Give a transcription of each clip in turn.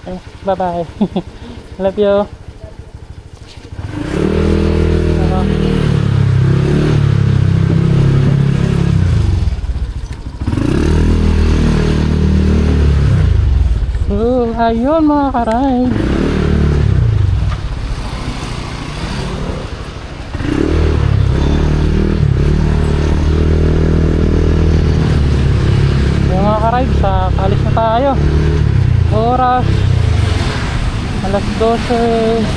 Bye bye. Love you. So, ayun mga ka-ride. Yung mga ka-ride, alis na tayo. Oras alas 12:23.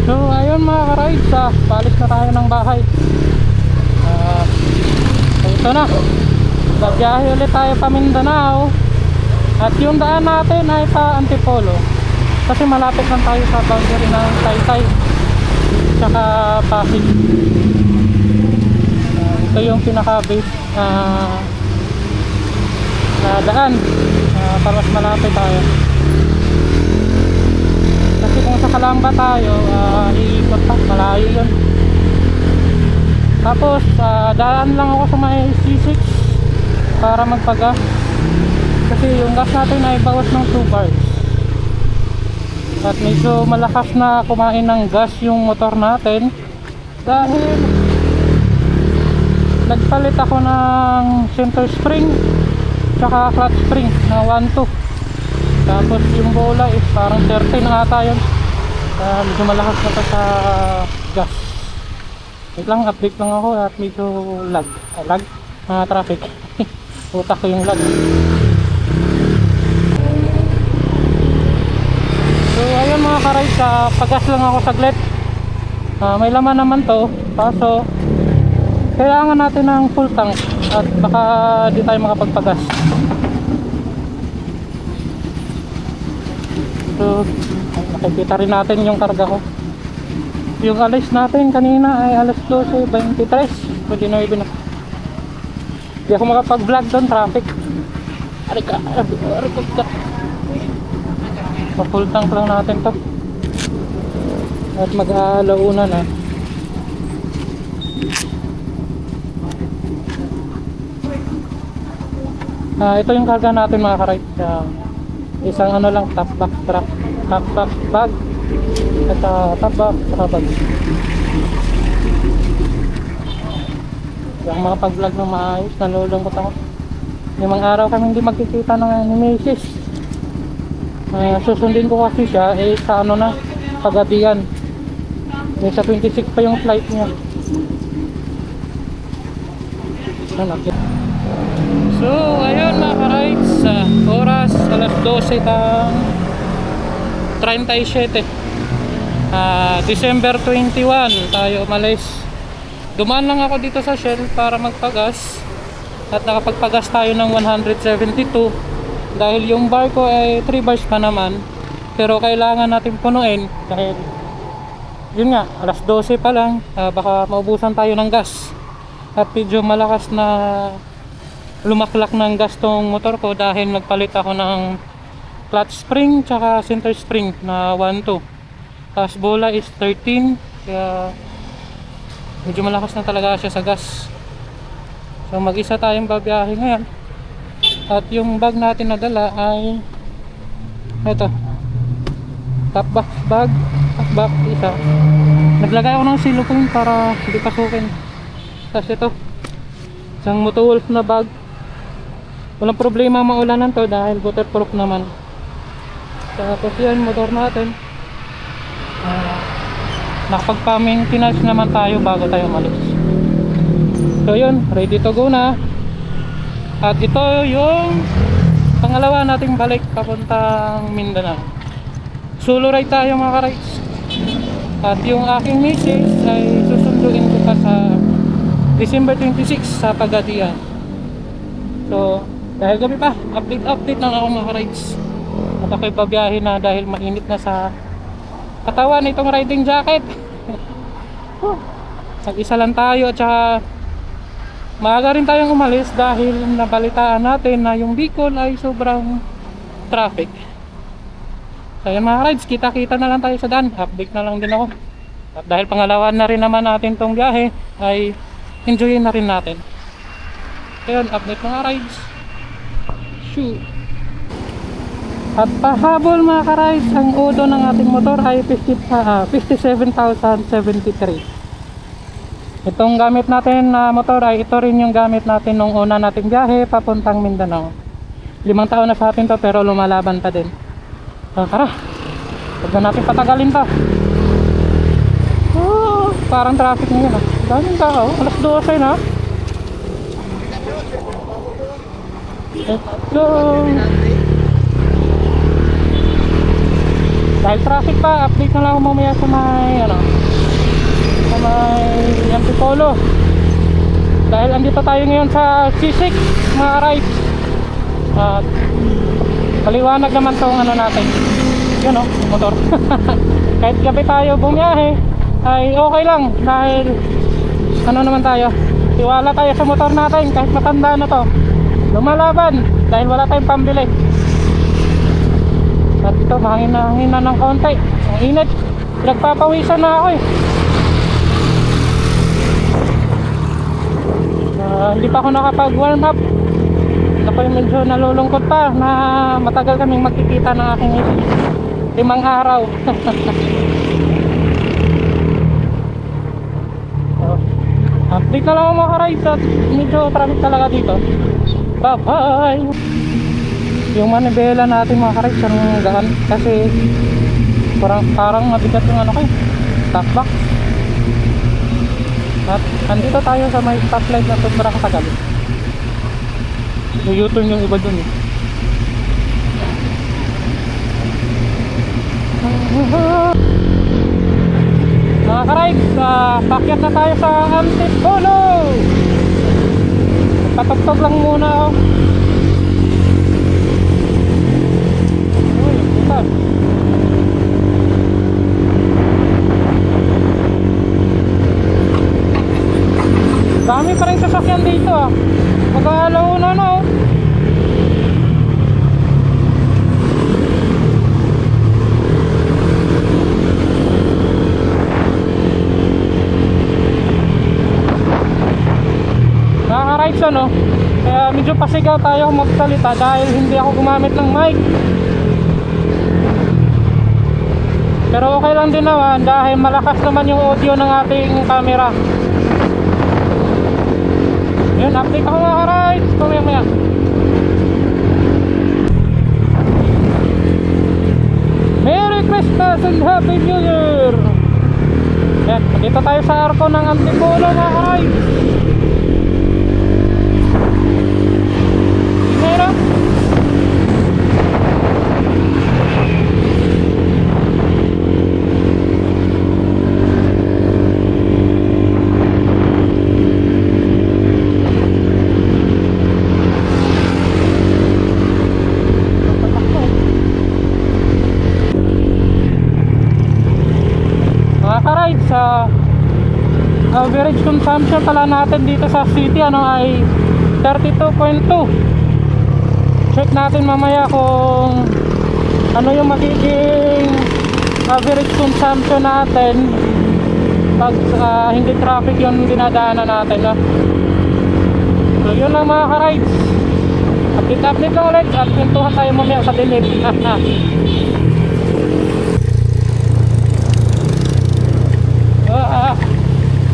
So ayun mga ka-rides, paalis na tayo ng bahay. Ito na, babiyahe ulit tayo pa Mindanao. At yung daan natin ay pa Antipolo, kasi malapit lang tayo sa boundary ng Taytay tsaka Pasig. Ito yung pinaka-base na daan para mas malapit tayo. Kasi kung sa Calamba tayo, iikot pa, malayo yun. Tapos daan lang ako sa may C6 para magpagas, kasi yung gas natin ay bawas ng 2 bars. At medyo malakas na kumain ng gas yung motor natin, dahil nagpalit ako ng center spring tsaka clutch spring na 1.2. Tapos yung bola is parang 13 na ata yun. Medyo malakas na pa sa gas. Wait lang, update lang ako at medyo lag traffic. Utak ko yung lag. So ayun mga ka-ride, pagas lang ako saglit. May laman naman to, kaso kailangan natin ng full tank at baka di tayo makapagpagas. So nakikita rin natin yung karga ko. Yung alis natin kanina ay alas 12:23. Pwede na ibig na. Di ako makapag-vlog doon, traffic. Arika. Pa-full tank lang natin to. At mag-alauna na. Ito yung karga natin mga ka-ride. Isang ano lang, top box truck, top box bag at top box bag. Yung mga pag-vlog ng maayos, nalulungkot ako. Limang araw kami hindi magkikita ng Nemesis. Susundin ko kasi siya sa ano na, pagabihan. Sa 26 pa yung flight niya. So ayun mga ka-rides, oras alas 12:37. December 21 tayo umalis. Dumaan lang ako dito sa Shell para magpagas, at nakapagpagas tayo ng 172 dahil yung bar ko ay 3 bars pa naman, pero kailangan natin punuin dahil yun nga, alas 12 pa lang, baka maubusan tayo ng gas. At medyo malakas na lumaklak ng gas tong motor ko dahil nagpalit ako ng clutch spring tsaka center spring na 1.2. Tapos bola is 13, kaya medyo malakas na talaga siya sa gas. So mag-isa tayong babiyahe ngayon. At yung bag natin na dala ay ito, top box bag, top box isa. Naglagay ako ng silicone para hindi pasukin. Tapos ito, isang Motowolf na bag. Walang problema maulanan to dahil waterproof naman. Tapos yan, motor natin. Nakapagpa-maintenance naman tayo bago tayo umalis. So yun, ready to go na. At ito yung pangalawa nating balik papuntang Mindanao. Solo ride tayo mga ka-rides. At yung aking misis ay susunduin ko pa sa December 26 sa Pagadian. So dahil gabi pa, update lang ako mga ka-rides. At ako'y babiyahe na dahil mainit na sa katawan itong riding jacket. Nag-isa lang tayo at saka Maaga rin tayong umalis dahil nabalitaan natin na yung Bicol ay sobrang traffic. So yun mga rides, kita-kita na lang tayo sa daan. Update na lang din ako. At dahil pangalawan na rin naman natin tong biyahe, ay enjoyin na rin natin. So yun, update mga rides. Shoot! At pahabol mga ka-rides, ang odo ng ating motor ay 57,073. Itong gamit natin na motor ay ito rin yung gamit natin nung una nating biyahe papuntang Mindanao. 5 taon na sa atin to pero lumalaban pa din. So tara, huwag na natin patagalin pa. Oh, parang traffic ngayon ah. Daming tao, alas 12 na. Let's go. Dahil traffic pa, update na lang ako mamaya sa may sa may Antipolo. Dahil andito tayo ngayon sa C6 mga rides. At paliwanag naman tong natin. Yun motor. Kahit gabi tayo bumiyahe ay okay lang dahil naman tayo, tiwala tayo sa motor natin kahit matanda na to. Lumalaban dahil wala tayong pambili. At ito, hangin na ng konti. Ang init. Nagpapawisan na ako eh. Hindi pa ako nakapag warm up. Ako yung medyo nalulungkot pa na matagal kaming magkikita ng aking 5 araw. So, update na lang ako mga ka-rides at medyo traffic talaga dito. Bye bye. Yung manibela natin mga ka-rides ang gaan kasi parang mabigat yung top box. At andito tayo sa may stoplight na sobrang katagal. U-turn yung iba dun eh. Mga ka-rides, pakyat na tayo sa Antipolo. Patugtog lang muna ako. Dami pa rin sasakyan dito ah. Mag-aalauna na oh. Nakaka-rides kaya medyo pasigaw tayo magsalita dahil hindi ako gumamit ng mic. Pero okay lang din naman dahil malakas naman yung audio ng ating camera. Yun, update ako mga ka-rides. Mamaya. Merry Christmas and Happy New Year! Yan, dito tayo sa arko ng Antipolo mga ka-rides. Meron? Sa average consumption pala natin dito sa city ay 32.2. Check natin mamaya kung ano yung magiging average consumption natin pag hindi traffic yung dinadaanan natin So yun lang mga ka-rides, update lang ulit at pintuhan tayo mamaya sa dilim.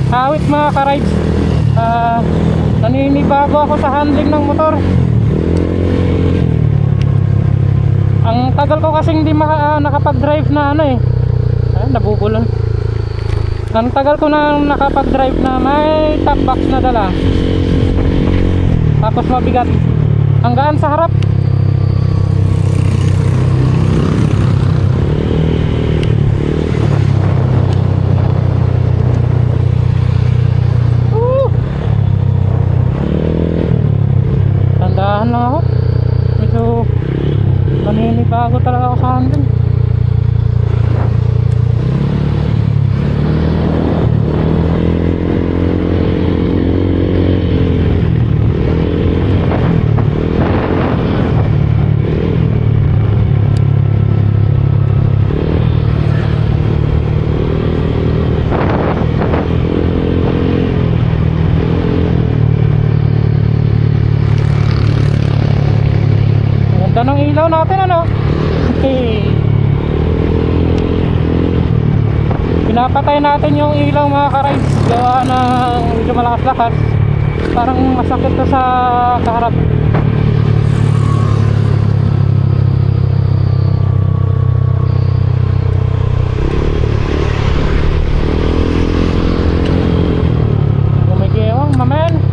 Awit mga ka-rides, naninibago ako sa handling ng motor. Ang tagal ko kasing hindi nakapag-drive na nabubulan. Ang tagal ko na nakapag-drive na may top box na dala, tapos mabigat, ang gaan sa harap. Tandahan lang ako, medyo naninibago talaga ako sa handling. Ganda ng ilaw natin, ano? Pinapatay natin yung ilaw mga ka-rides. Gawa ng medyo malakas-lakas. Parang masakit to sa kaharap. Gumigewang, mamen.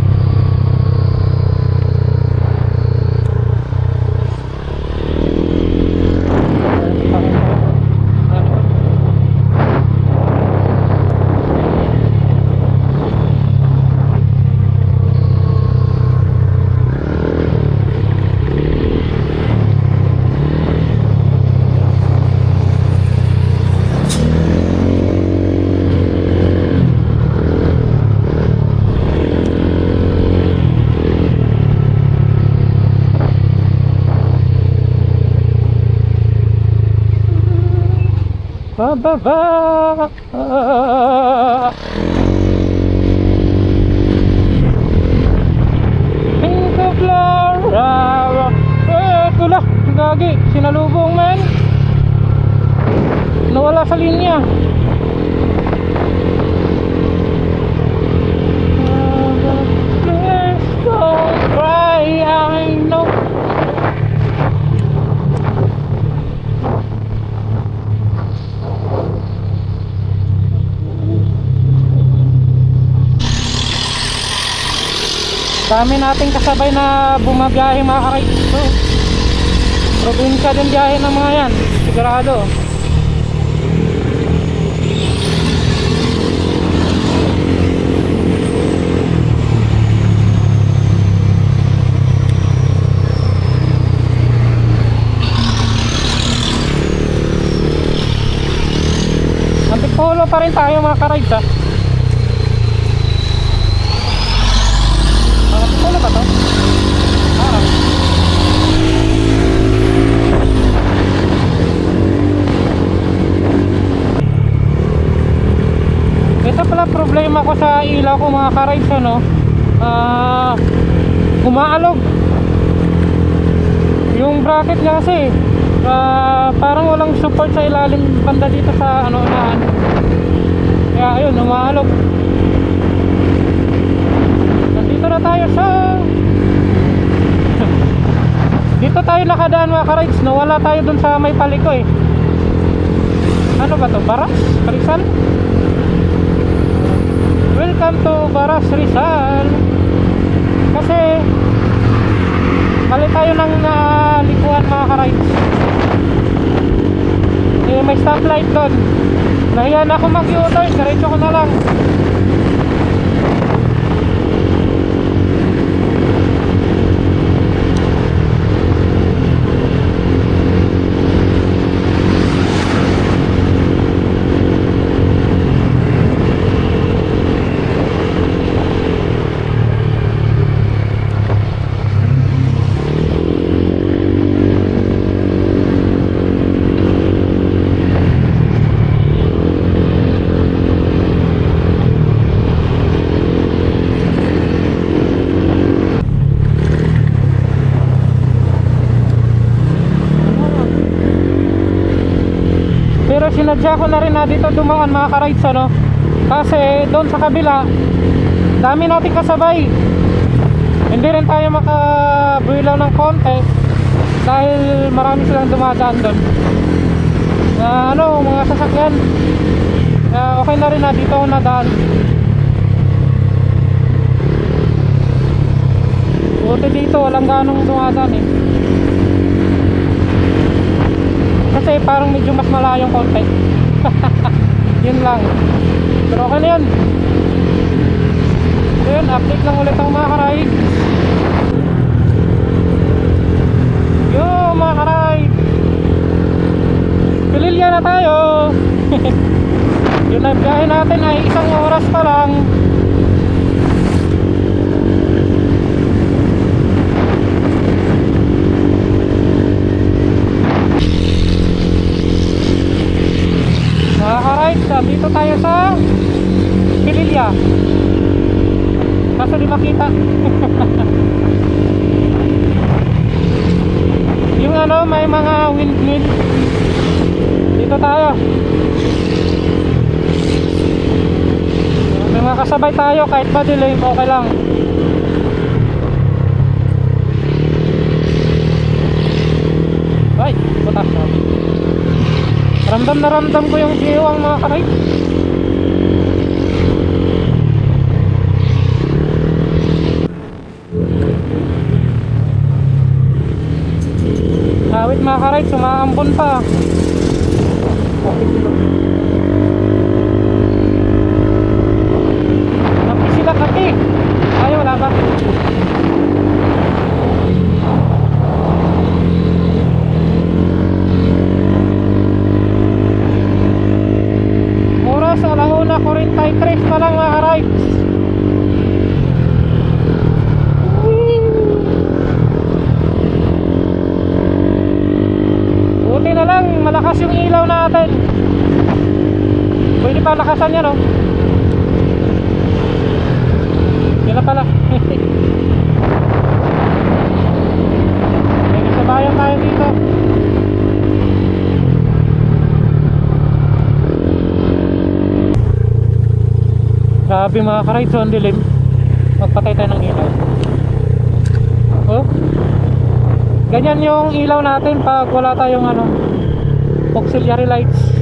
Bababa. Think of Laura. Ito lang, gagi, sinalubong men. Nawala sa linya. Please don't cry, I know. Dami nating kasabay na bumabiyahe mga ka-rides. So, probinsya din biyahe ng mga yan, sigurado. Antipolo pa rin tayo mga ka-rides, ha. Ano ba to? Ito pala problema ko sa ilaw ko mga ka-rides, ano? Umaalog yung bracket niya kasi. Parang walang support sa ilalim banda dito sa ano unahan. Kaya ayun, umaalog. Dito na tayo sa dito tayo nakadaan mga ka-rides. Nawala tayo dun sa may paliko eh. Ano ba to? Baras? Rizal? Welcome to Baras, Rizal. Kasi mali tayo ng likuan mga ka-rides. May stoplight doon. Nahiyan ako mag-u-turn, diretso ko na lang. Sinadya ko na rin na dito dumaan mga ka-rides, ano? Kasi doon sa kabila dami nating kasabay, hindi rin tayo makabuilaw ng konti dahil marami silang dumadaan doon na mga sasakyan. Okay na rin na dito ako nadaan. Buti dito walang ganong dumadaan eh, kasi parang medyo mas malayong konti. Yun lang. Pero okay na yun. So yun, update lang ulit ang mga ka-ride. Yo mga ka-ride, Pililya na tayo. Yun na, biyahe natin ay 1 oras pa lang. Dito tayo sa Pililya. Kaso di makita. Yung windmill. Dito tayo. May mga kasabay tayo kahit pa delay, okay lang. Ay, butas na. Ramdam na ramdam ko yung giwang mga karay. Awit mga karay, sumaambon pa. Napi sila kati. Ay, wala ba? Oras, 1:43 pa lang mga karay. Buti na lang, malakas yung ilaw natin. Pwede pa lakasan yan, no? Yan na pala. May kasabayan tayo dito. Grabe mga ka-rides, ang dilim. Magpatay tayo ng ilaw. Oh, ganyan yung ilaw natin pag wala tayong auxiliary lights.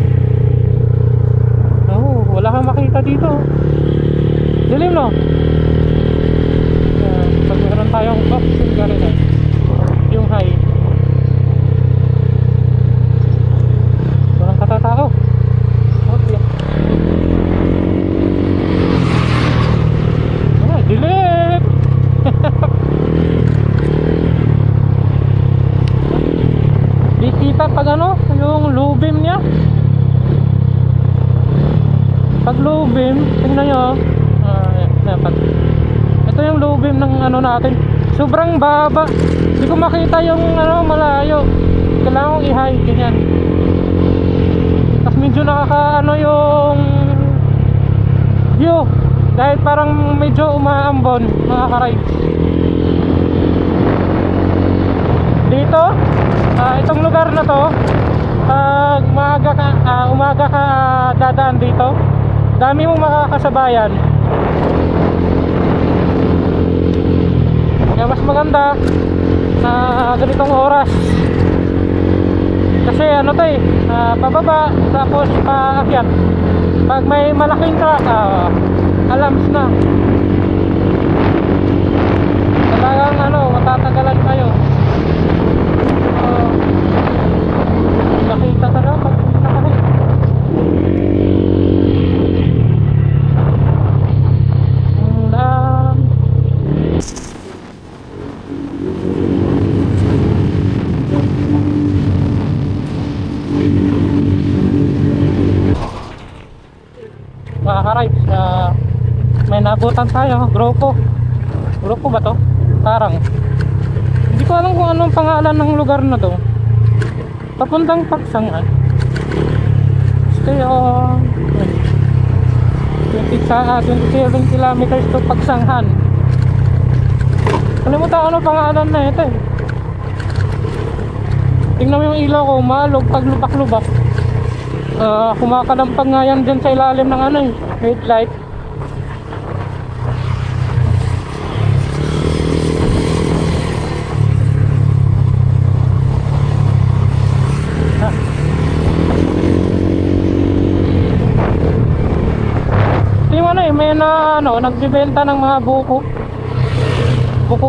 Oh, wala kang makita dito. Dilim, no? Pag meron tayong auxiliary lights, yung high, walang katatao. Okay. Ah, dilim. Di kita pag yung low beam niya. Pag low beam, tingnan nyo. Ito yung low beam ng natin. Sobrang baba. Hindi ko makita yung malayo. Kailangan kong i-high, ganyan. Tapos medyo nakaka yung view. Dahil parang medyo umaambon, mga ka-rides. Dito, itong lugar na to, pag umaga ka dadaan dito, dami mong makakasabayan. Kaya mas maganda na ganitong oras. Kasi to pababa tapos paakyat. Pag may malaking truck, alarms na. Talagang matatagalan kayo. Nakita talaga pag nakahit. Mga ka-rides, may nabutan tayo. Grupo ba to? Parang hindi ko alam kung anong pangalan ng lugar na to. Papuntang Pagsangan. Stay on 27 kilometers to Pagsangan. Kalimutan ano pangalan na ito eh. Tingnan mo yung ilaw ko, maalog pag lubak-lubak. Kumakalampag nga yan dyan sa ilalim ng headlight. Yung may nagbibenta ng mga buko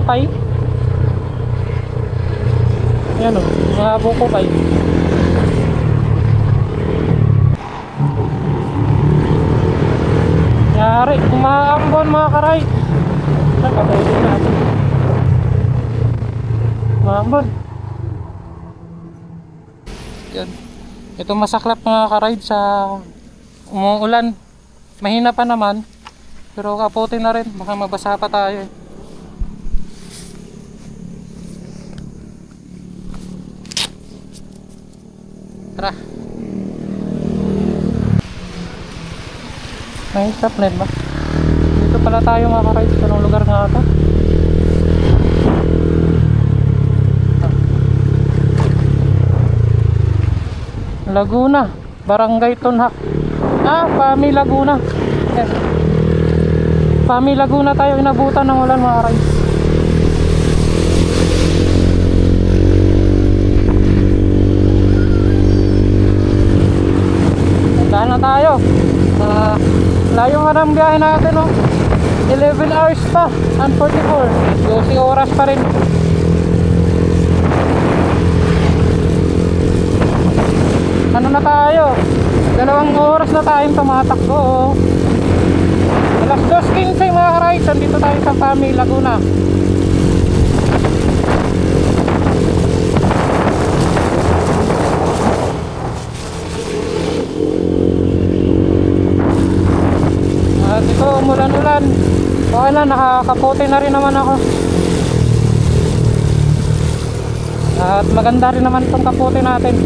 pay. Yan mga buko pay. Yari, umaambon mga karay. Nakapagod natin. Umaambon. Yan. Ito masaklap mga karay sa umuulan. Mahina pa naman. Pero kapote na rin. Baka mabasa pa tayo. Tara. May stop line ba? Dito pala tayo mga ka-rides. Anong lugar nga ito? Laguna, Barangay Tunhak. Pami Laguna. Yes. Pami Laguna tayo inabutan ng ulan mga rides. Tandaan na tayo. Layo nga ng biyahe natin, oh. 11 hours pa and 44. 12 oras pa rin. Ano na tayo? 2 oras na tayong tumatakbo, oh. Alas 2:15 mga ka-rides. Andito tayo sa Pami, Laguna. At ito, umulan-ulan. Okay na, nakakaputi na rin naman ako. At maganda rin naman itong kaputi natin.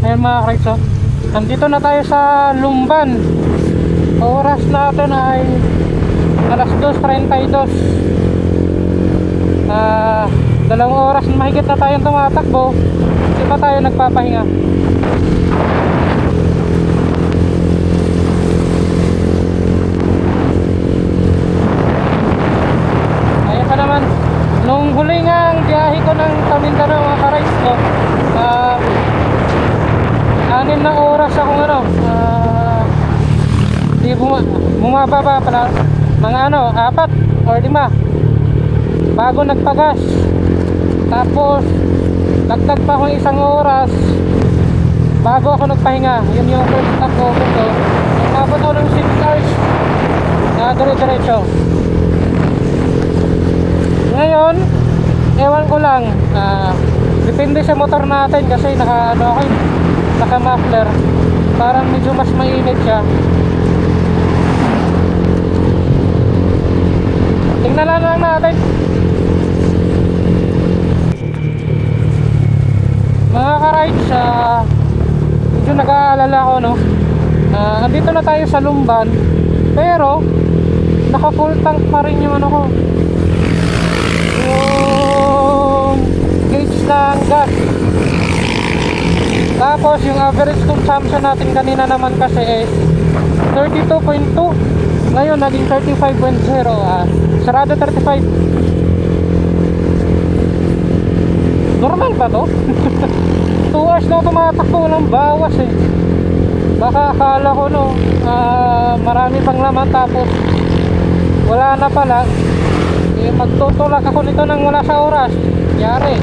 Ayan mga ka-rides, oh. Nandito na tayo sa Lumban. Oras natin ay alas 2:32. 2 oras na mahigit na tayong tumatakbo. Hindi pa tayo nagpapahinga. Ayan pa naman. Nung huli nga ang biyahe ko ng Mindanao mga ka-rides ko, 6 na oras akong di bumababa pala mga 4 or 5 bago nagpagas. Tapos dagdag pa akong 1 oras bago ako nagpahinga. Yun yung first stop ko. Umabot ako ng 6 hours na dire-diretso. Ngayon ewan ko lang, depende sa motor natin kasi naka muffler, parang medyo mas mainit siya. Tingnan lang natin mga ka-rides. Medyo nag-aalala ko, no. Andito na tayo sa Lumban pero naka full tank pa rin yung ko, yung gauge ng gas. Tapos yung average consumption natin kanina naman kasi is 32.2. Ngayon naging 35.0. Sarado 35. Normal ba to? 2 hours na tumatakbo ng bawas eh. Baka akala ko marami pang laman tapos wala na pala. Magtutulak ako nito nang wala sa oras. Yari.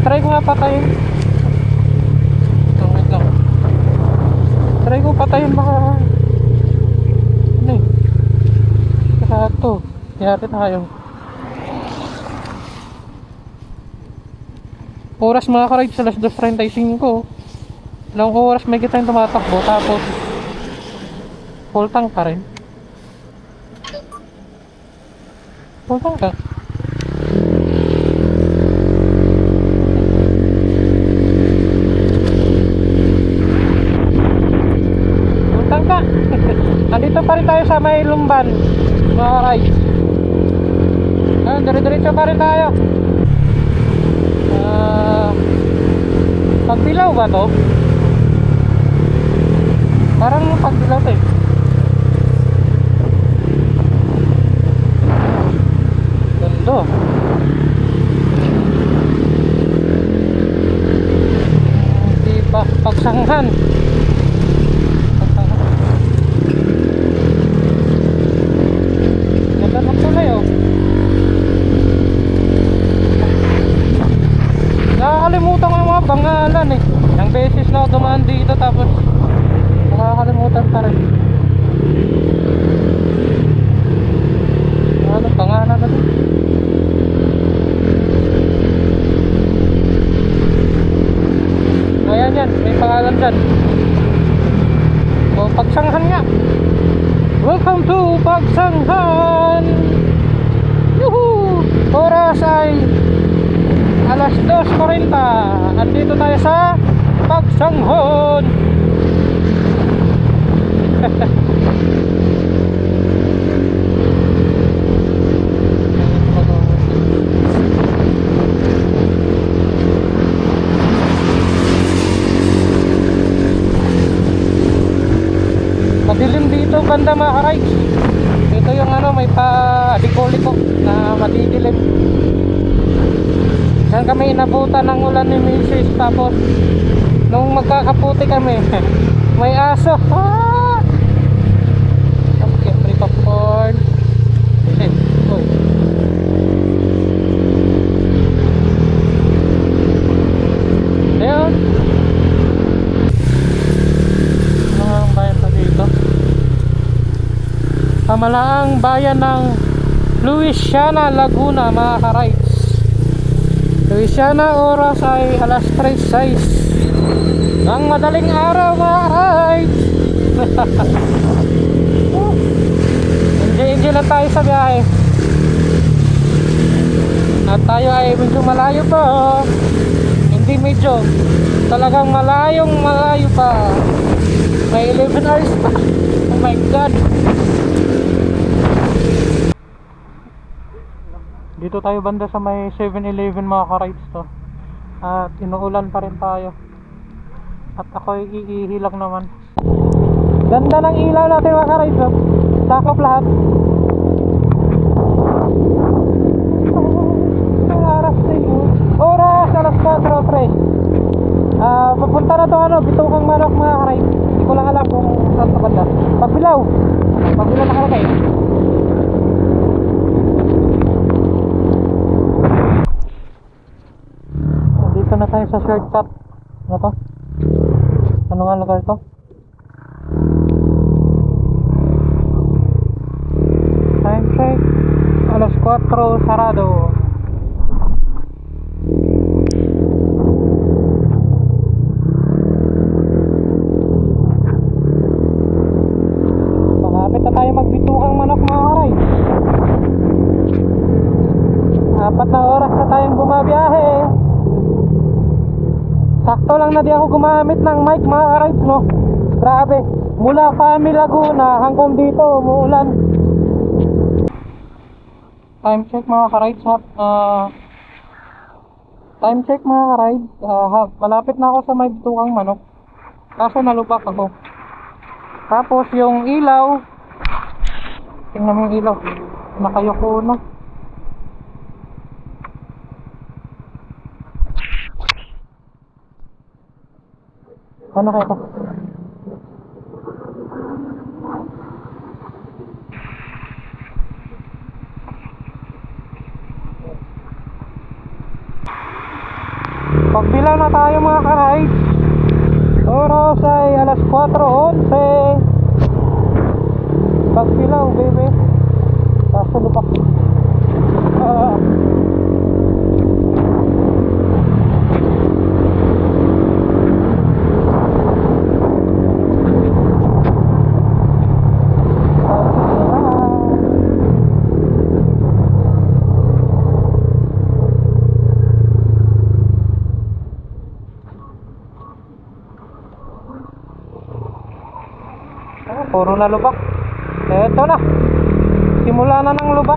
Try ko nga patayin. Wait lang. Try ko patayin baka baka ito. Yari tayo. Oras mga ka-rides, alas 2:35. Ilang oras may kita yung tumatakbo tapos full tank pa rin. Full tank ka. Nandito pa rin tayo sa may Lumban mga rides. Dire-diretso pa rin tayo. Pagdilaw ba to? Parang pagdilaw to eh. Ganda. Hindi pa pagsanghan. Nakakalimutan ko yung mga pangalan eh. Ilang beses na ako dumaan dito tapos nakakalimutan pa rin. Anong pangalan na ito? Ayan yan, may pangalan dyan. O, Pagsanghan nga. Welcome to Pagsanghan. Yuhuu! Oras ay alas 2:40. Andito tayo sa Pagsanghan. banda mga ka-rides. Ito yung ano, may pa-liko-liko na madidilim. Diyan kami inabutan ng ulan ni Mrs. Tapos nung magkakaputi kami may aso. Siyempre popcorn. Uy. Ayun. Ano ang bayan pa dito? Pamalaang bayan ng Luisiana, Laguna mga ka-rides. Luisiana, oras ay alas 3:06 ng madaling araw mga ka-rides. Enjoy lang tayo sa biyahe. At tayo ay medyo malayo pa, oh. Hindi medyo, talagang malayo pa. May 11 hours pa. Oh my god. Dito tayo banda sa may 7-Eleven mga ka-rides to. At inuulan pa rin tayo. At ako'y iihilang naman. Ganda ng ilaw natin mga ka-rides, oh. Sakop lahat. Oras alas 4:03. Papunta na to ano, Bitugang Manok mga ka-rides. Hindi ko lang alam kung saan sa banda. Pagbilaw nakalagay. Dito na tayo sa shortcut. Ano to? Ano nga lugar to? Time check, alas 4 sarado. Malapit na tayo magbitukang manok mga ka-rides. 4 na oras na tayong bumabiyahe. Sakto lang na di ako gumamit ng mic mga ka-rides, no? Grabe, mula Kami Laguna hanggang dito umuulan. Time check mga ka-rides, time check mga ka-rides, malapit na ako sa may Bitugang Manok. Kaso nalubak ako. Tapos yung ilaw, tingnan mo yung ilaw, nakayoko na. Ano kaya ito? Pagbilang na tayo mga ka-rides. Oras ay alas 4:11. Pagbilaw baby. Kaso lupak. Puro na lubak. Eto na. Simula na ng lubak.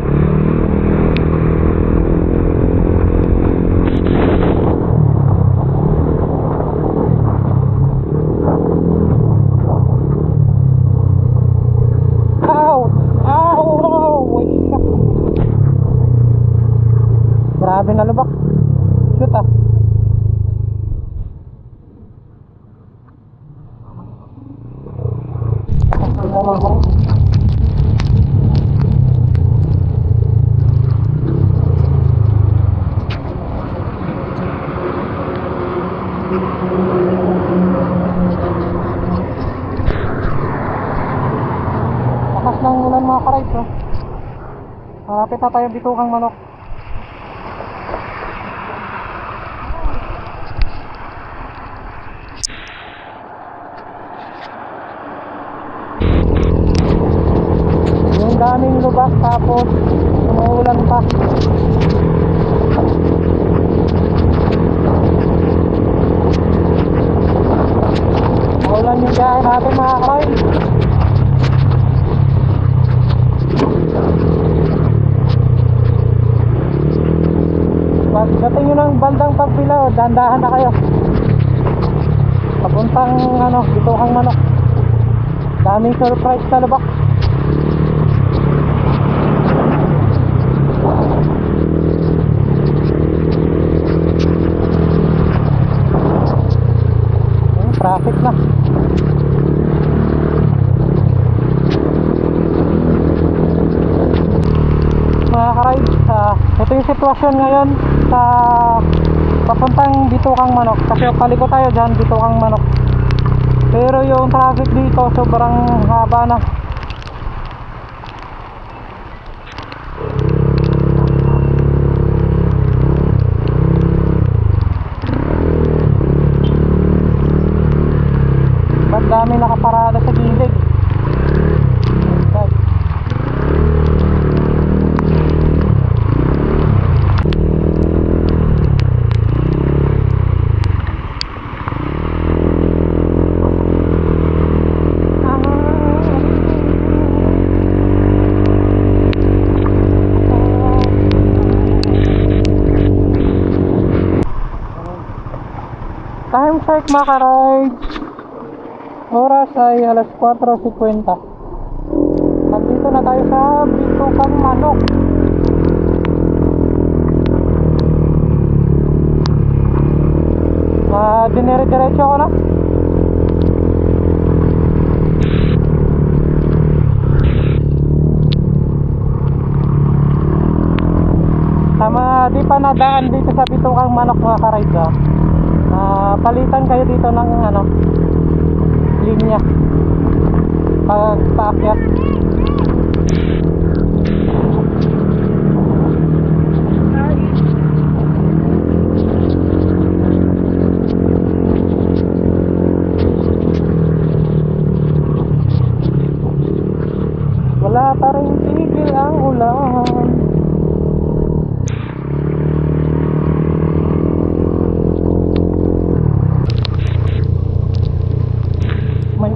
Grabe na lubak. Shoot ah. Lakas ng ulan mga ka-rides, oh. Malapit na tayo Bitugang Manok. Yung daming lubak tapos umuulan pa. Umuulan yung biyahe natin mga ka-rides. Pagdating nyo ng bandang Pagbilaw, dandahan na kayo. Papuntang Bitugang Manok. Daming surprise sa lubak. Ito yung sitwasyon ngayon sa papuntang Bitukang Manok, kasi paliko tayo dyan, Bitukang Manok. Pero yung traffic dito sobrang haba na. Ba't dami nakaparada sa gilid? Time check mga ka-rides. Oras ay alas 4:50. Nandito na tayo sa Bitukang Manok. Dinire-diretso ako na. Tama, di pa nadaan dito sa Bitukang Manok mga ka-rides. Palitan kayo dito ng linya pag paakyat. Wala pa rin tigil ang ulan.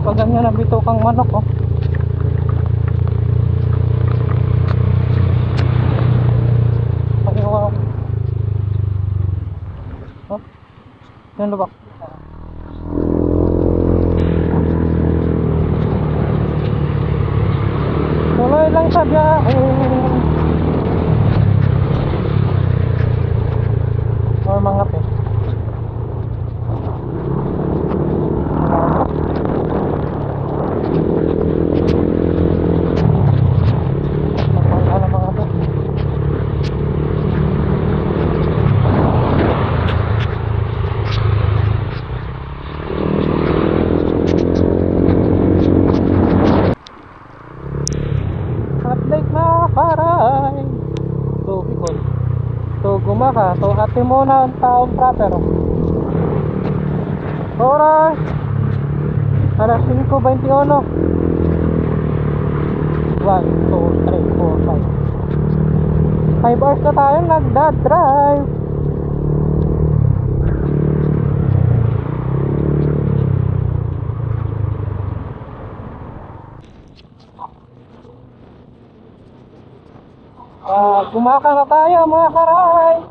Ganyan ang Bitukang Manok, oh. Wow. Oh. Yan ba? Tuloy lang sa biyahe. Or mga pe. Gumaka, so ate muna ang taong proper. Oras alas 5:21. 1, 2, 3, 4, 5 hours na tayo nagdadrive. Gumaka na tayo mga karay.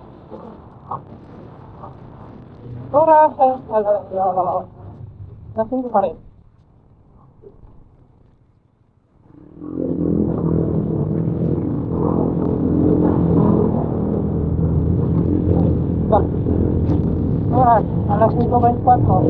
Oras lasing ko pa rin. Oras alas 5:24.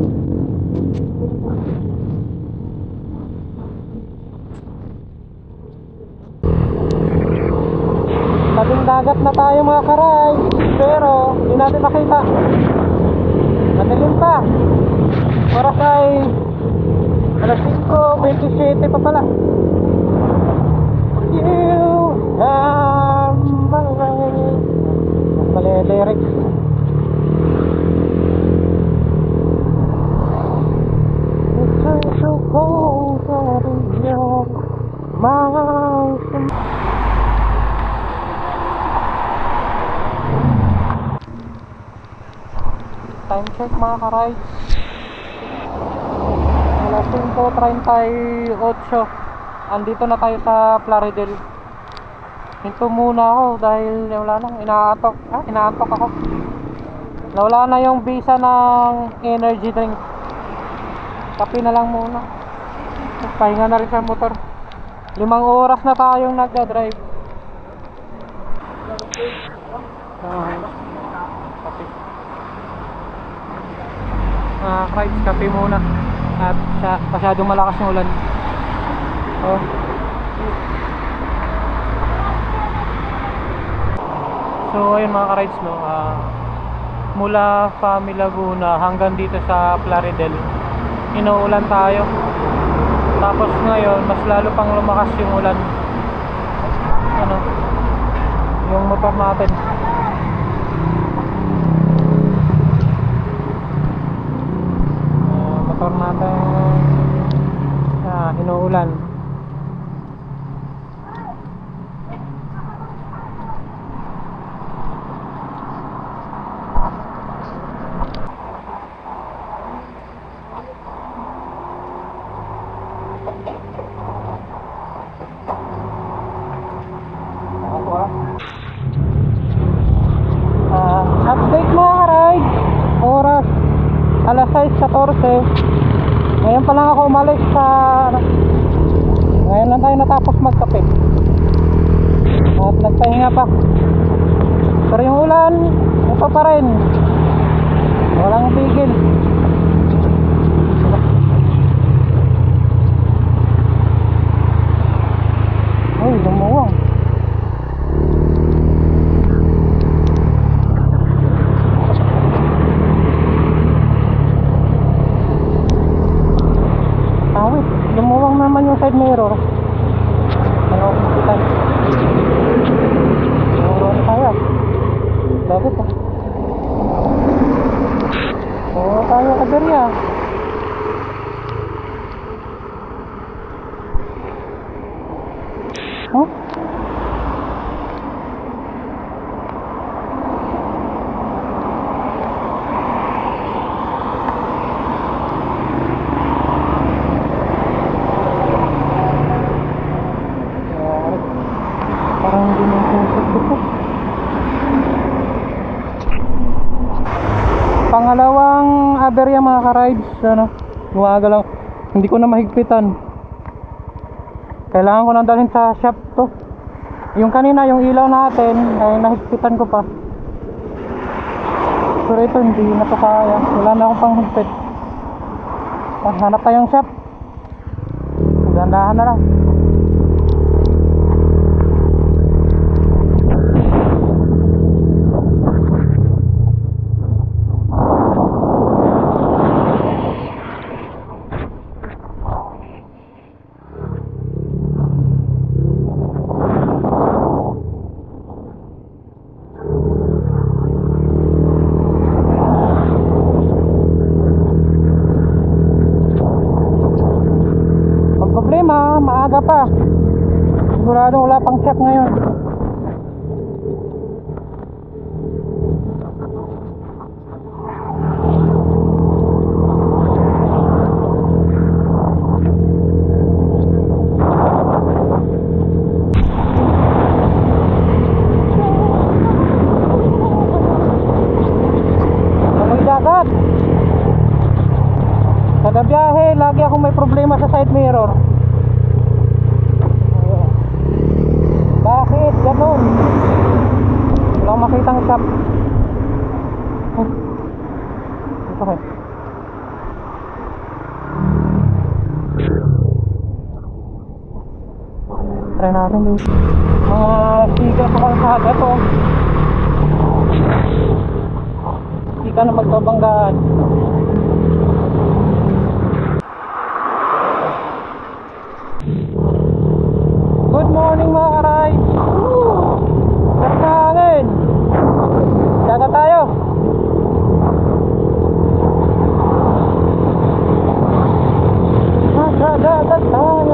Tabing dagat na tayo mga karay, pero hindi natin makita. Madilim pa. Oras ay alas 5:27 pa pala. You are my mali lyrics. It's so cold in your mouth. Time check mga ka-rides. Alas 5:38. Andito na tayo sa Plaridel. Hinto muna ako dahil wala lang, inaantok ako. Nawala na yung visa ng energy drink. Kape na lang muna. Pahinga na rin sa motor. 5 oras na tayong nagda-drive. Kape. Rides, kape muna. At masyadong malakas yung ulan. So So ayun mga ka-rides, no, mula Fami Laguna hanggang dito sa Plaridel, inuulan tayo. Tapos ngayon mas lalo pang lumakas yung ulan. Ano, yung motor natin. Motor natin inuulan. Update mga ka-ride, oras alas 6:14. Ngayon pa lang ako umalis ngayon lang tayo natapos magkape at nagpahinga pa. Pero yung ulan ito pa rin, walang tigil. Uy, lumuwang. Lumuwang naman yung side mirror. Ano kita? Lumuwang tayo. Bakit pa? Oo tayo kaderya. Huh? Parang hindi mo pusot dito. Pangalawang aberya mga ka-rides, ano, gumagalaw. Hindi ko na mahigpitan. Kailangan ko nang dalhin sa shop to. Yung kanina, yung ilaw natin ay nahigpitan ko pa. Pero ito hindi na to kaya. Wala na akong panghigpit. Hanap tayong shop. Gandahan na lang. Maaga pa. Siguradong wala pang shop ngayon. Amoy dagat. Kada biyahe, lagi akong may problema sa side mirror. Bakit? Ganun. Wala akong makitang shop. Ito kayo. Try natin din. Mga siga sa kalsada to. Hindi ka na magbabanggaan. Good morning mga ka-rides. Sarap na hangin. Dagat tayo. Dagat tayo.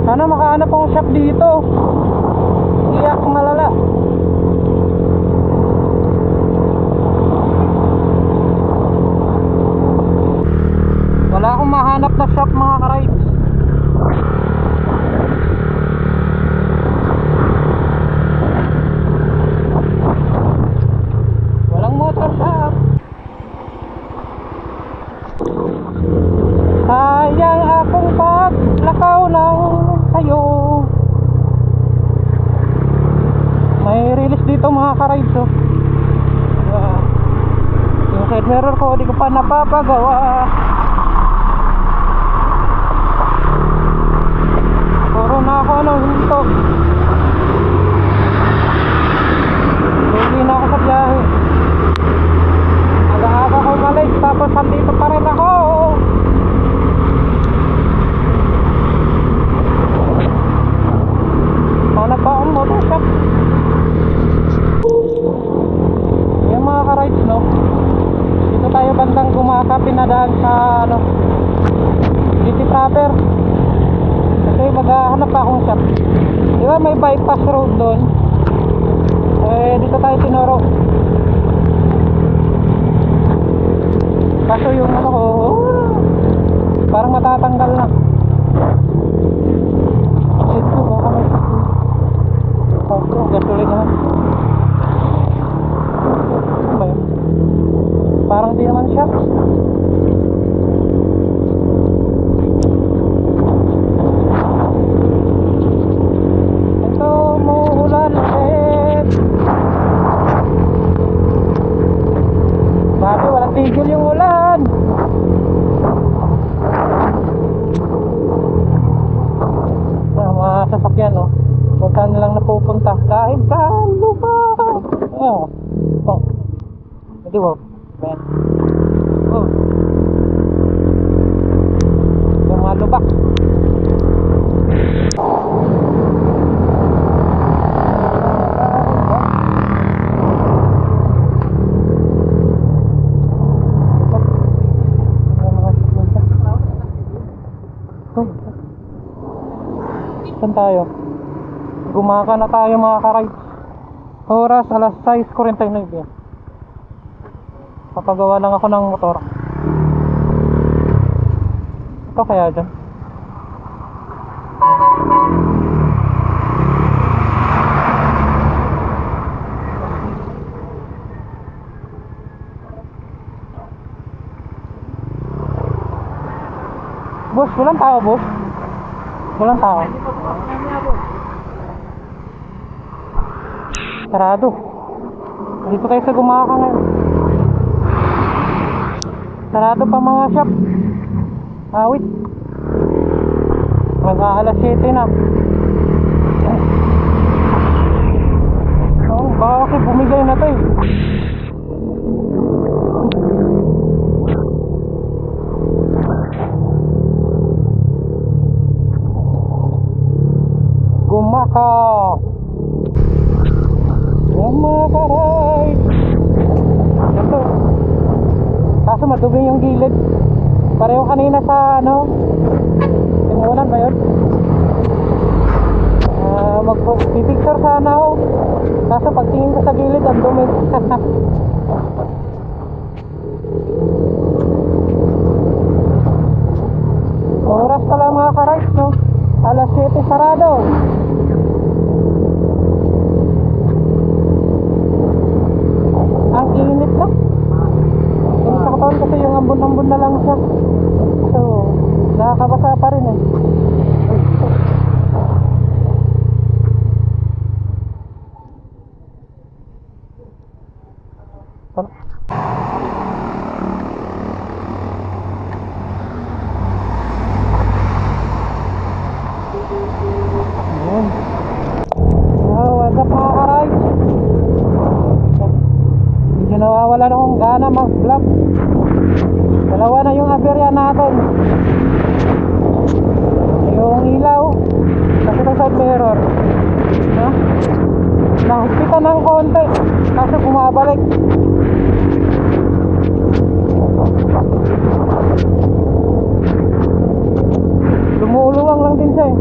Sana makahanap akong shop dito. Iyak malala. Wala akong mahanap na shop mga ka-rides. Walang motor shop. ka-rides oh. Yung side mirror ko di ko pa napapagawa. Puro na ako hinto. Hindi na ako sa biyahe. Aga-aga ko umalis tapos andito pa rin ako. Hanap pa akong motorshop. Yung mga ka-rides no, dito tayo bandang Gumaka, pinadaan sa ano, city proper. Kasi maghahanap pa akong shop. Di ba may bypass road doon? Eh dito tayo tinuro. Kaso yung ano ko, parang matatanggal na. Ito baka may gasolina naman. Ano ba yun? Parang di naman siya. Ito muulan ulit. Bakit walang tigil yung ulan? Mga sasakyan no, kung saan lang napupunta kahit saan lupa. Oh, ito. Hindi wow. Ben. Oh. Yung mga lubak. Saan tayo? Gumaka na tayo mga ka-rides. Oras alas 6:49. Papagawa lang ako ng motor. Ito kaya dyan. Boss, walang tao boss. Walang tao. Sarado. Dito tayo sa Gumaka ngayon. Sarado pa mga shop. Awit. Mag-aalas 7 na. Oh, baka kasi bumigay na to eh. Gumaka. Gumaka ride. Ito. Kaso matubing yung gilid. Pareho kanina sa ano, timulan ba yun? Magpipicture sana ako. Kaso pagtingin ko sa gilid ang dumi. Oras pala mga ka-rides no, alas 7 sarado. Ang init na. Yung sa katawan kasi yung ambon-ambon na lang siya. So, nakakabasa pa rin eh. Ayan. Oh, what's up mga ka-rides? Medyo nawawala na akong gana mag-vlog. Dalawa na yung aberya natin. Yung ilaw kasi ng side mirror, no? Nahigpitan ng konti kasi bumabalik. Lumuluwang lang din siya eh.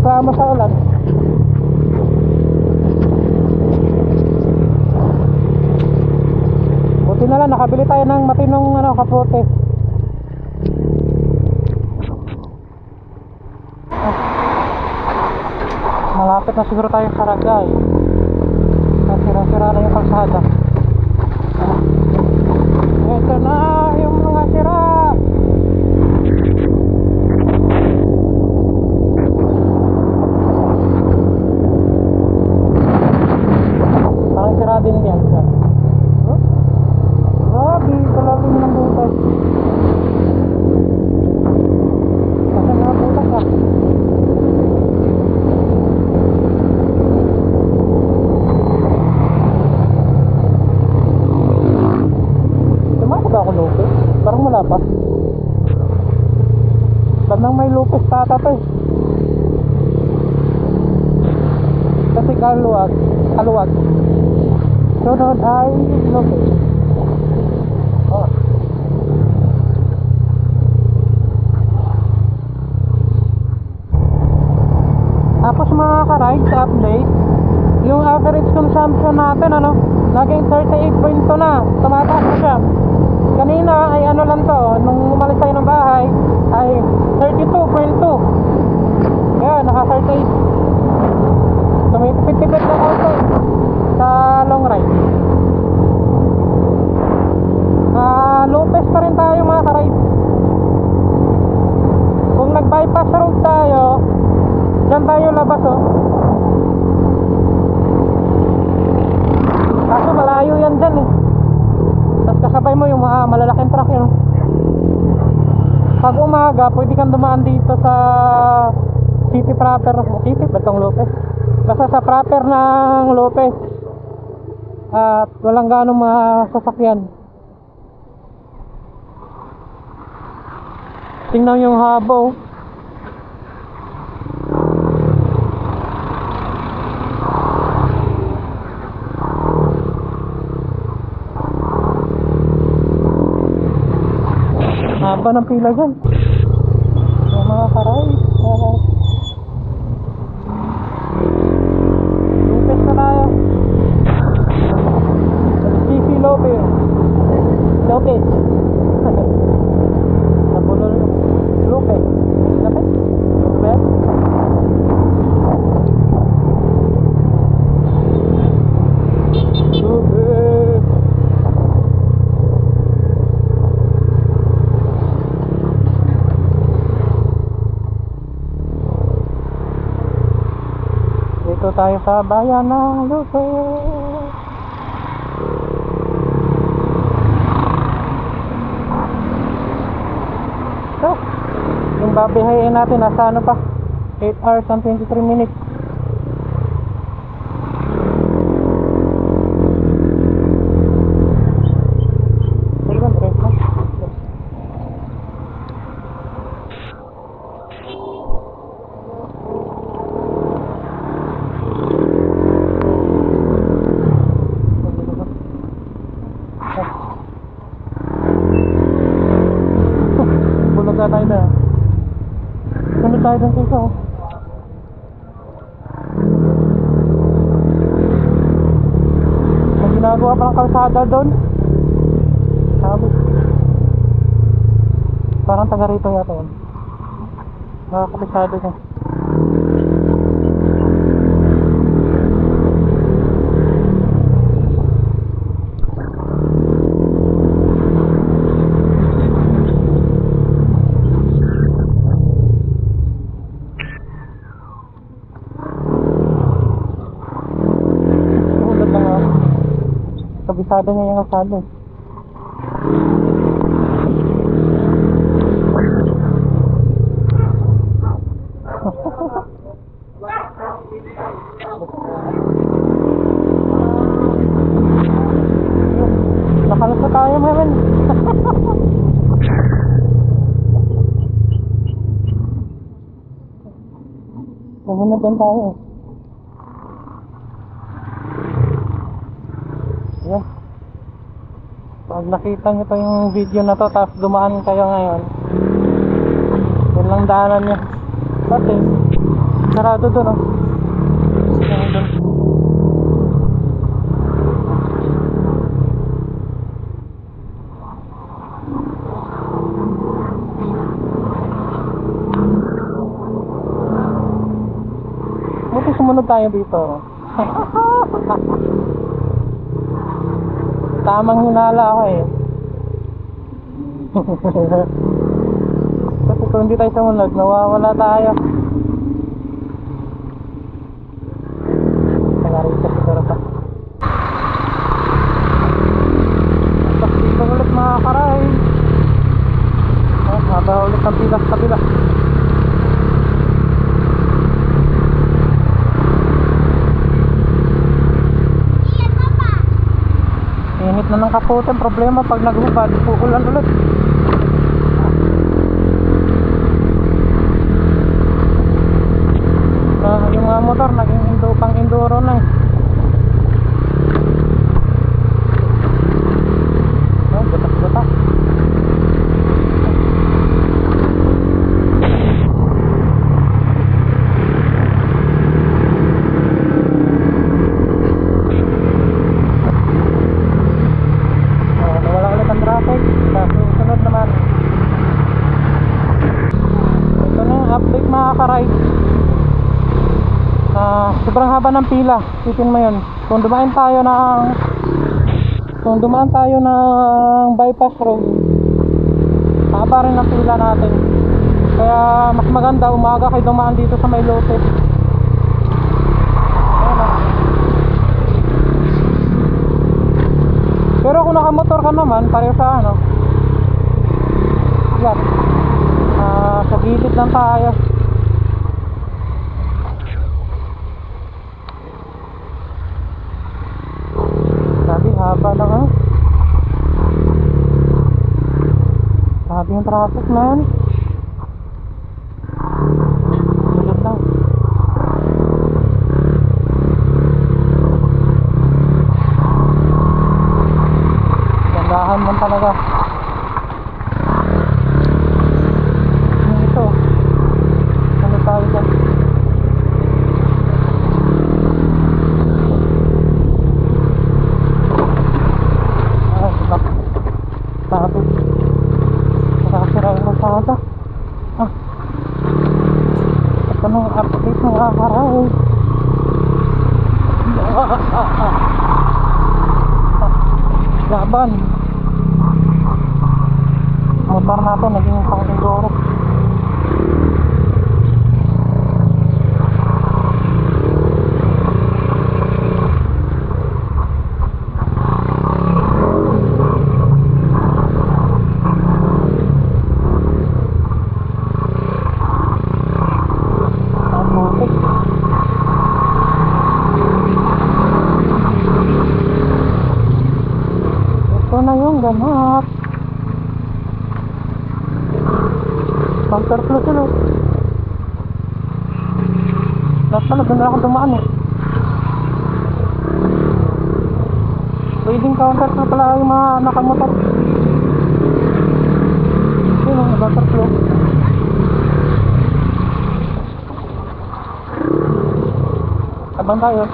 reklamo sa ulan. Buti na lang nakabili tayo ng matinong kapote. Malapit na siguro tayo sa Ragay. Sira-sira na yung kalsada. Ito na yung mga sira. Parang sira din yan. Grabe, kalalim ng butas. Kasi nga butas ah. Ako lupis? Parang wala pa. Bandang may lupis tata to eh. Kasi kaluwag. Sunod ay lupis. Oh. Tapos mga ka-rides update, yung average consumption natin naging 38.2 na. Tumataas na siya. Kanina ay lang to, nung umalis tayo ng bahay ay 32.2. Kaya naka 38. Tumipid-tipid na auto sa long ride. Lopez pa rin tayo mga ka-ride. Kung nag-bypass road tayo, dyan tayo labas kaso malayo yan dyan eh. Tapos kasabay mo yung mga malalaking truck yun. Pag umaga, pwede kang dumaan dito sa city proper. City ba itong Lopez? Basta sa proper ng Lopez. At walang ganong mga sasakyan. Tingnan yung habo. Haba ng pila dyan. Yung mga karay. Lupes na tayo. CC Lopez. Nabulol. Lopez. Lopez? Lopez? Dito tayo sa bayan ng Lopez. So, yung babihayin natin nasa pa 8 hours and 23 minutes. Tayo na. Sunod tayo dun sa isa May ginagawa pa ng kalsada doon. Sabi. Parang taga rito yata yun. Nakakapisado niya. Kabisado niya yung kalsada. Nakalas na tayo, man. Namunod din tayo. Yan. Pag nakita nyo pa yung video na to tapos dumaan kayo ngayon, yun lang daanan nyo. Kasi Sarado doon, oh. Yan doon. Buti sumunod tayo dito. Tamang hinala ako eh. Kasi kung hindi tayo sumunod, nawawala tayo. Nagarito siguro pa. Tapos dito ulit mga karay. Haba ulit ang pila sa kabila. Init na ng kapote. Problema pag naghubad, uulan ulit. Yung mga motor naging pang enduro na eh. Oh, butas-butas. Nawala ulit ang traffic. Sa susunod naman. Ito na yung update mga ka-ride. Sobrang haba ng pila. Isipin mo yun. Kung dumaan tayo ng bypass road, haba rin ang pila natin. Kaya mas maganda umaga kayo dumaan dito sa may lote. Pero kung nakamotor ka naman, pareho sa ano, yan, sa gilid lang tayo. Sabi haba lang ha. Sabi yung traffic man. Gilid lang. Gandahan man talaga. Ito. Ano tayo dyan? Sabi nakasira yung masada. Ito nung update ng araw. Laban motor natin naging pang enduro. Ito na yung ganap. Counterflow sila. Lahat pala doon na ako dumaan eh. Pwedeng counterflow pala yung mga nakamotor. Yun ang counterflow. Abang tayo.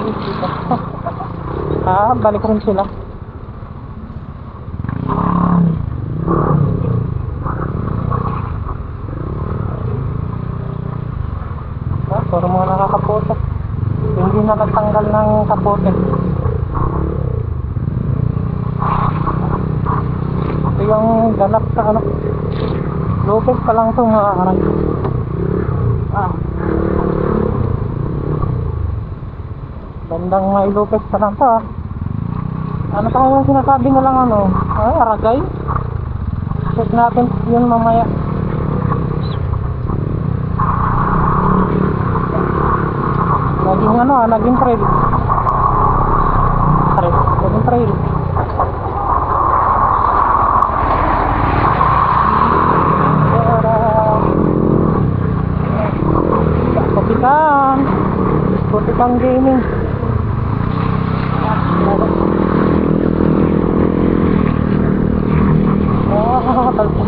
Balik rin sila. Puro mga nakakapote. Hindi nakatanggal ng kapote. Ito yung ganap sa ano. Lopez pa lang ito mga karay. Bandang may Lopez pa lang ito ah. Ano pa yung sinasabi na lang ano? Aragay. Check natin yun mamaya. Naging ano naging trail. Naging trail. Putikan gaming. Talpo.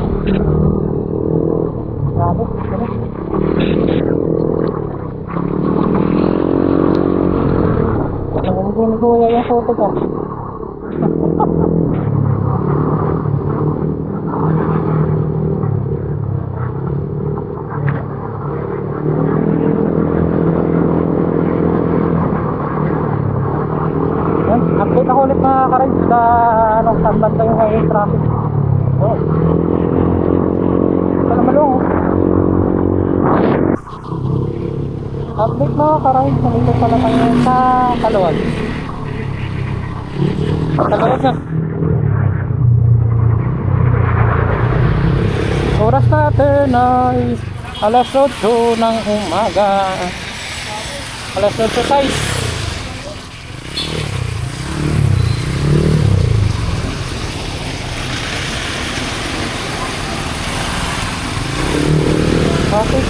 Grabe. ng puti ka. Yan, update ako ulit mga ka-rides sa anong saan banda yung highway traffic. Oh. Ito naman yung update mga ka-rides. Nandito pala tayo sa Kaluwag. Kaluwag na. Oras natin ay alas 8 ng umaga. Alas 8:06. Okay.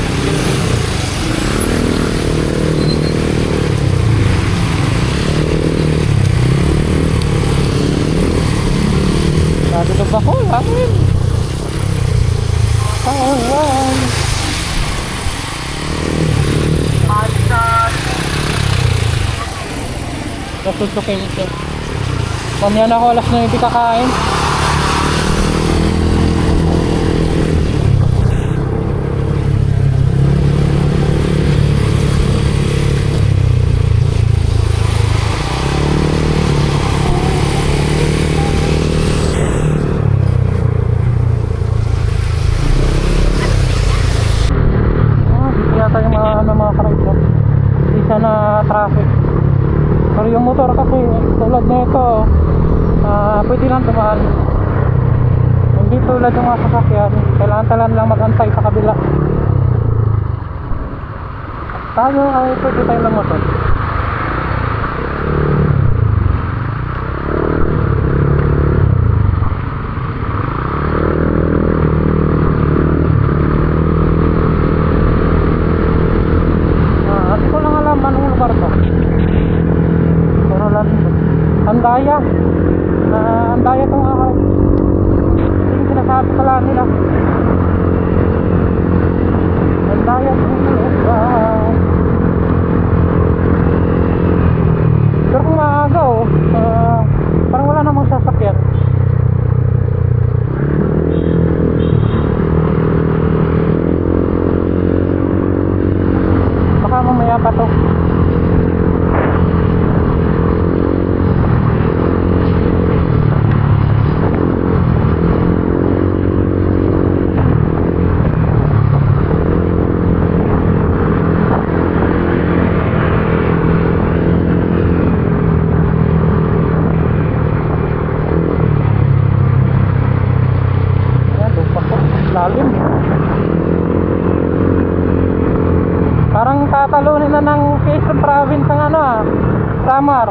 Nandito ba ko? Langin. Ayan. Nasusukin siya. Mamaya na ako alas 9 kakain. Mga ka-rides, isa na traffic. Pero yung motor kasi tulad na ito, pwede lang dumaan. Hindi tulad ng mga sasakyan, kailangan lang mag-antay sa kabila. Tayo ay pwede tayo lang motor. Andaya. Andaya itong araw. Hindi yung sinasabi pala nila. Andaya itong araw. Pero kung maaga parang wala namang sasakyan. Baka mamaya pa to. Lalim. Parang tatalunin na ng Quezon Province ang Samar.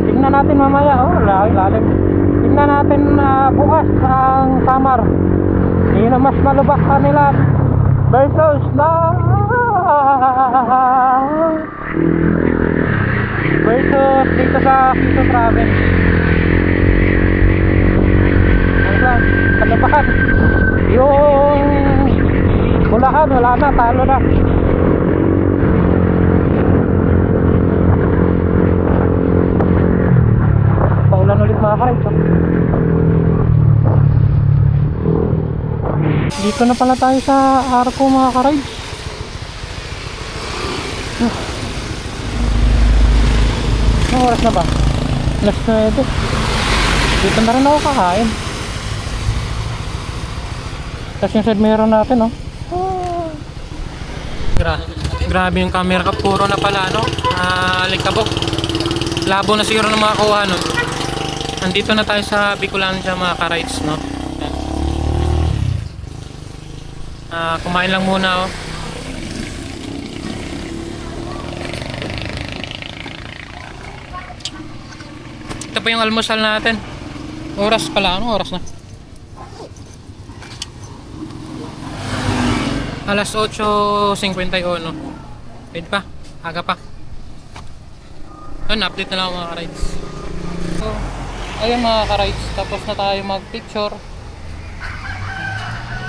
Tingnan natin mamaya. Lalim. Tingnan natin bukas ang Samar. Yun ang mas malubak kanila versus versus dito sa Quezon Province. Ayan, kalubakan. Yung Bulacan, wala na, talo na. Paulan ulit mga ka-rides. Dito na pala tayo sa Arco mga ka-rides. Anong oras na ba? Alas 9. Dito na rin ako kakain. Tapos yung side mirror natin Grabe yung camera ka. Puro na pala likabok. Labo na siguro ng mga kuha Nandito na tayo sa Bicolandia mga ka-rides kumain lang muna Ito pa yung almusal natin. Oras pala, anong oras na? Alas 8:51. Pwede pa, aga pa. update na lang ako mga ka-rides. So, ayun mga ka-rides, tapos na tayo mag-picture.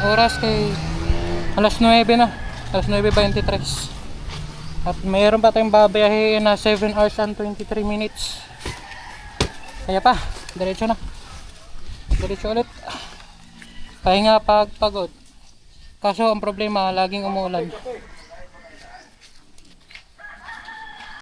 Oras kay alas 9 na, alas 9:23. At mayroon pa tayong babayahin na 7 hours and 23 minutes. Kaya pa, diretso na. Diretso ulit. Pahinga pag pagod. Kaso ang problema, laging umuulan.